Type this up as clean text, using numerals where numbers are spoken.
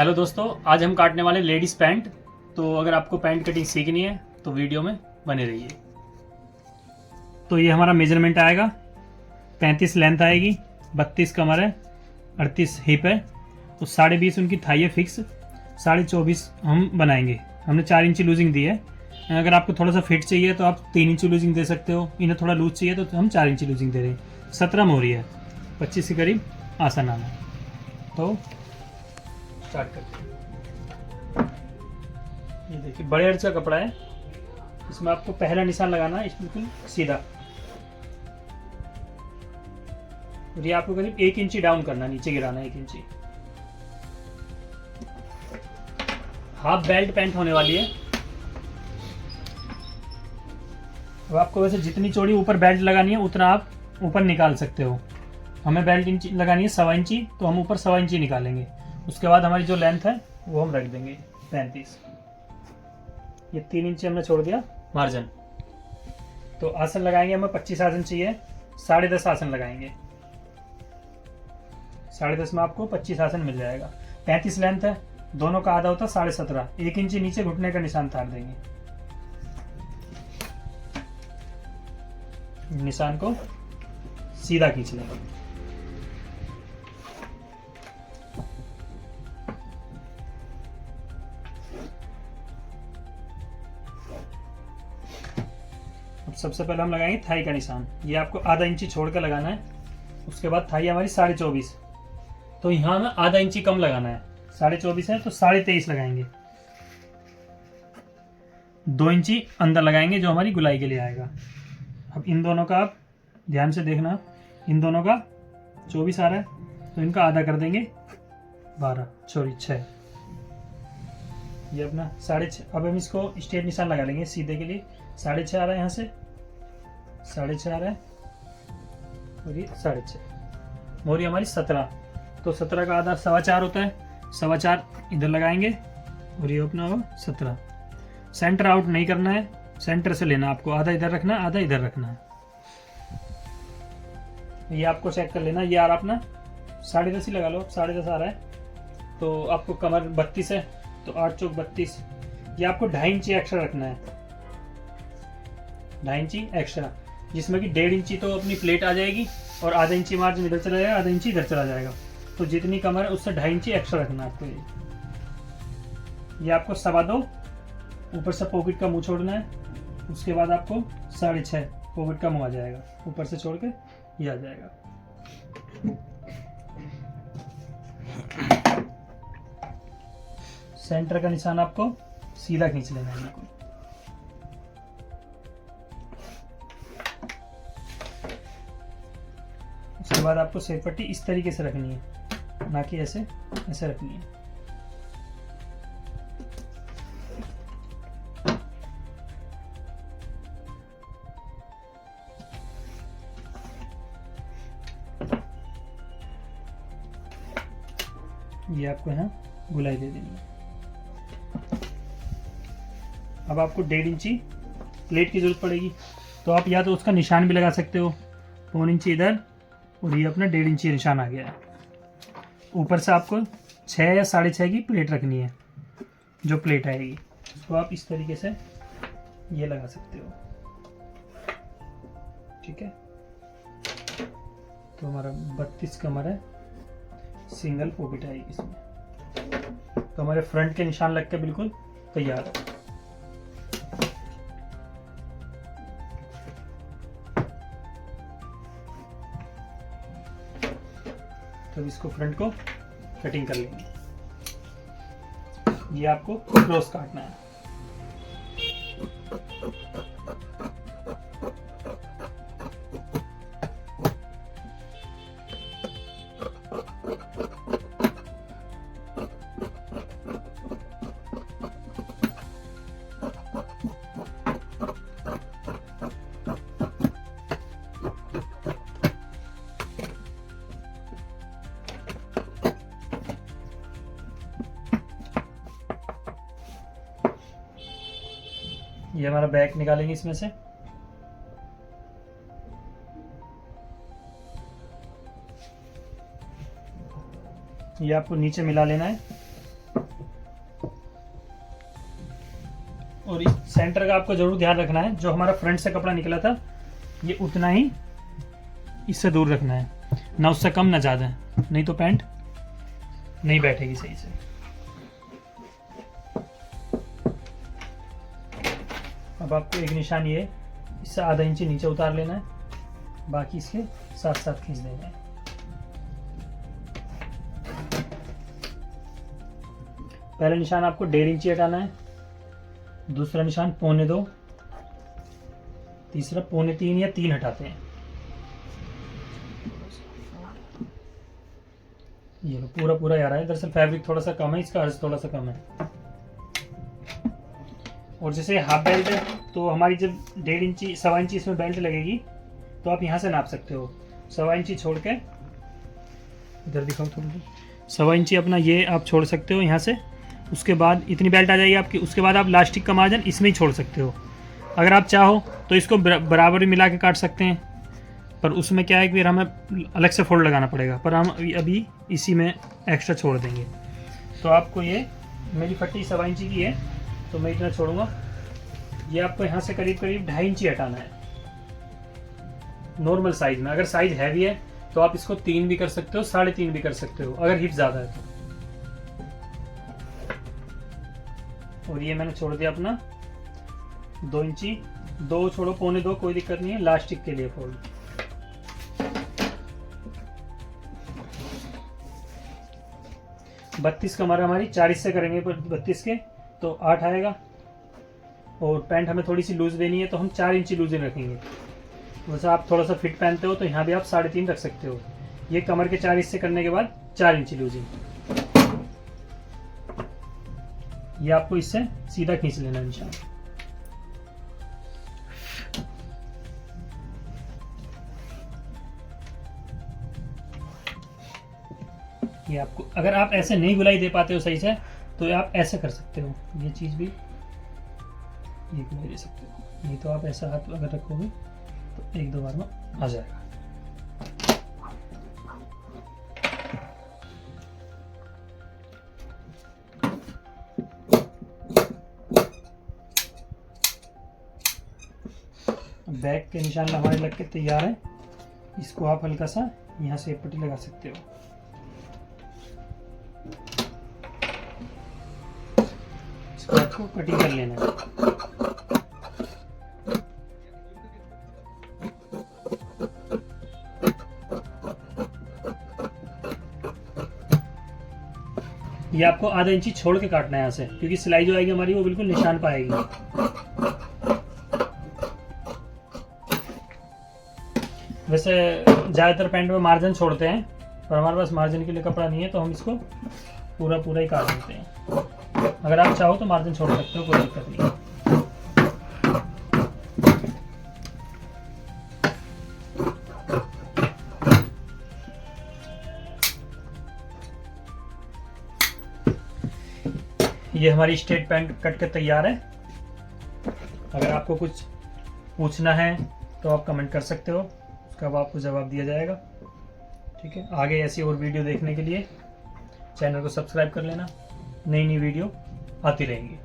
Hello दोस्तों, आज हम काटने वाले लेडीज़ पैंट। तो अगर आपको पैंट कटिंग सीखनी है तो वीडियो में बने रहिए। तो ये हमारा मेजरमेंट आएगा, 35 लेंथ आएगी, 32 कमर है, 38 हिप है, तो 20.5 उनकी थाई है फिक्स, 24.5 हम बनाएंगे। हमने 4 इंची लूजिंग दी है। अगर आपको थोड़ा सा फिट चाहिए तो आप 3 इंची लूजिंग दे सकते हो, इन्हें थोड़ा लूज चाहिए तो हम 4 इंची लूजिंग दे रहे हैं। 17 मोहरी है, 25 के करीब आसन आना है। तो स्टार्ट करते हैं। ये देखिए बड़े अर्ज का कपड़ा है, इसमें आपको पहला निशान लगाना है बिल्कुल सीधा, और ये आपको करीब 1 इंची डाउन करना है, नीचे गिराना है 1 इंची। हाफ बेल्ट पैंट होने वाली है। अब आपको वैसे जितनी चौड़ी ऊपर बेल्ट लगानी है उतना आप ऊपर निकाल सकते हो। हमें बेल्ट इंची लगानी है 1.25 इंची, तो हम ऊपर 1.25 इंची निकालेंगे। उसके बाद हमारी जो लेंथ है वो हम रख देंगे 35। ये 3 इंची हमने छोड़ दिया मार्जिन। तो आसन लगाएंगे, हमें 25 आसन चाहिए, 10.5 आसन लगाएंगे। 10.5 में आपको 25 आसन मिल जाएगा। 35 लेंथ है, दोनों का आधा होता है 17.5। 1 इंची नीचे घुटने का निशान तार देंगे। निशान को सीधा खींच लेंगे। अब सबसे पहले हम लगाएंगे थाई का निशान। ये आपको आधा इंची छोड़ कर लगाना है। उसके बाद थाई हमारी 24.5, तो यहाँ हमें आधा इंची कम लगाना है। 24.5 है तो 23.5 लगाएंगे। 2 इंची अंदर लगाएंगे जो हमारी गुलाई के लिए आएगा। अब इन दोनों का आप ध्यान से देखना, इन दोनों का 24 आ रहा है तो इनका आधा कर देंगे 12, सॉरी 6। ये अपना 6.5। अब हम इसको स्ट्रेट निशान लगा लेंगे सीधे के लिए। 6.5 आ रहा है, यहाँ से 6.5 आ रहा है, और ये 6.5। मोहरी हमारी 17, तो 17 का आधा 4.25 होता है। 4.25 इधर लगाएंगे और ये अपना होगा 17। सेंटर आउट नहीं करना है, सेंटर से लेना आपको। आधा इधर रखना है, आधा इधर रखना है। ये आपको चेक कर लेना। ये आ रहा अपना 10.5 ही लगा लो। 10.5 आ रहा है तो आपको कमर 32 है, तो 8 चौक 32। ये आपको 2.5 इंची एक्स्ट्रा रखना है, 2.5 इंची एक्स्ट्रा, जिसमें कि 1.5 इंची तो अपनी प्लेट आ जाएगी और आधा इंची मार्जिन इधर चला जाएगा, आधा इंची इधर चला जाएगा। तो जितनी कमर है उससे 2.5 इंची एक्स्ट्रा रखना है आपको। ये आपको 2.25 ऊपर से पॉकेट का मुंह छोड़ना है। उसके बाद आपको 6.5 पॉकेट का मुंह आ जाएगा, ऊपर से छोड़ के ये आ जाएगा। सेंटर का निशान आपको सीधा खींच लेना है बिल्कुल। उसके बाद आपको सेट पट्टी इस तरीके से रखनी है, ना कि ऐसे ऐसे रखनी है। ये आपको यहाँ गुलाई दे देनी है। अब आपको 1.5 इंची प्लेट की जरूरत पड़ेगी, तो आप या तो उसका निशान भी लगा सकते हो, 1 इंची इधर, और ये अपना 1.5 इंची निशान आ गया है। ऊपर से आपको 6 या 6.5 की प्लेट रखनी है। जो प्लेट आएगी उसको आप इस तरीके से ये लगा सकते हो, ठीक है। तो हमारा 32 कमर है, सिंगल पॉकेट आएगी इसमें। तो हमारे फ्रंट के निशान लग के बिल्कुल तैयार है। तो इसको फ्रंट को कटिंग कर लेंगे। ये आपको क्रॉस काटना है। ये हमारा बैक निकालेंगे इसमें से। ये आपको नीचे मिला लेना है। और इस सेंटर का आपको जरूर ध्यान रखना है, जो हमारा फ्रंट से कपड़ा निकला था ये उतना ही इससे दूर रखना है, ना उससे कम ना ज़्यादा, नहीं तो पैंट नहीं बैठेगी सही से। अब आपको एक निशान ये इससे आधा इंच नीचे उतार लेना है, बाकी इसके साथ साथ खींच देना है। पहला निशान आपको 1.5 इंच हटाना है, दूसरा निशान 2.25, तीसरा 3.25 या 3 हटाते हैं। ये लो पूरा पूरा आ रहा है। दरअसल फैब्रिक थोड़ा सा कम है, इसका अर्ज थोड़ा सा कम है। और जैसे हाफ बेल्ट है तो हमारी जब 1.5 इंची 1.25 इंची इसमें बेल्ट लगेगी तो आप यहाँ से नाप सकते हो। 1.25 इंची छोड़ के इधर दिखाओ थोड़ा, 1.25 इंची अपना ये आप छोड़ सकते हो यहाँ से। उसके बाद इतनी बेल्ट आ जाएगी आपकी। उसके बाद आप लास्टिक का मार्जिन इसमें ही छोड़ सकते हो। अगर आप चाहो तो इसको बराबर भी मिला के काट सकते हैं, पर उसमें क्या है कि फिर हमें अलग से फोल्ड लगाना पड़ेगा, पर हम अभी इसी में एक्स्ट्रा छोड़ देंगे। तो आपको ये मेरी पट्टी 1.25 इंची की है तो मैं इतना छोड़ूंगा। ये आपको यहाँ से करीब करीब 2.5 इंची हटाना है नॉर्मल साइज में। अगर साइज हैवी है तो आप इसको 3 भी कर सकते हो, 3.5 भी कर सकते हो अगर हिप ज़्यादा है तो। और ये मैंने छोड़ दिया अपना 2 इंची, 2 छोड़ो 2.25, कोई दिक्कत नहीं है, लास्टिक के लिए फोल्ड। बत्तीस कमर हमारी 40 से करेंगे, पर 32 के तो 8 आएगा। और पैंट हमें थोड़ी सी लूज देनी है तो हम 4 इंची लूज रखेंगे। वैसे आप थोड़ा सा फिट पहनते हो तो यहाँ भी आप 3.5 रख सकते हो। ये कमर के 4 हिस्से करने के बाद 4 इंची लूजिंग। ये आपको इससे सीधा खींच लेना निशान। ये आपको अगर आप ऐसे नहीं गुलाई दे पाते हो सही से तो आप ऐसे कर सकते हो, ये चीज़ भी ये गुलाई दे सकते हो। नहीं तो आप ऐसा हाथ अगर रखोगे तो 1-2 बार में आ जाएगा। बैक के निशान हमारे लग के तैयार है। इसको आप हल्का सा यहाँ से पट्टी लगा सकते हो। इसको आपको कटिंग कर लेना है। ये आपको आधा इंची छोड़ के काटना है यहाँ से, क्योंकि सिलाई जो आएगी हमारी वो बिल्कुल निशान पे आएगी। वैसे ज़्यादातर पैंट में मार्जिन छोड़ते हैं, पर हमारे पास मार्जिन के लिए कपड़ा नहीं है तो हम इसको पूरा पूरा ही काट देते हैं। अगर आप चाहो तो मार्जिन छोड़ सकते हो, कोई दिक्कत नहीं है। ये हमारी स्ट्रेट पैंट कट के तैयार है। अगर आपको कुछ पूछना है तो आप कमेंट कर सकते हो, उसका आपको जवाब दिया जाएगा। ठीक है, आगे ऐसी और वीडियो देखने के लिए चैनल को सब्सक्राइब कर लेना, नई नई वीडियो आती रहेंगी।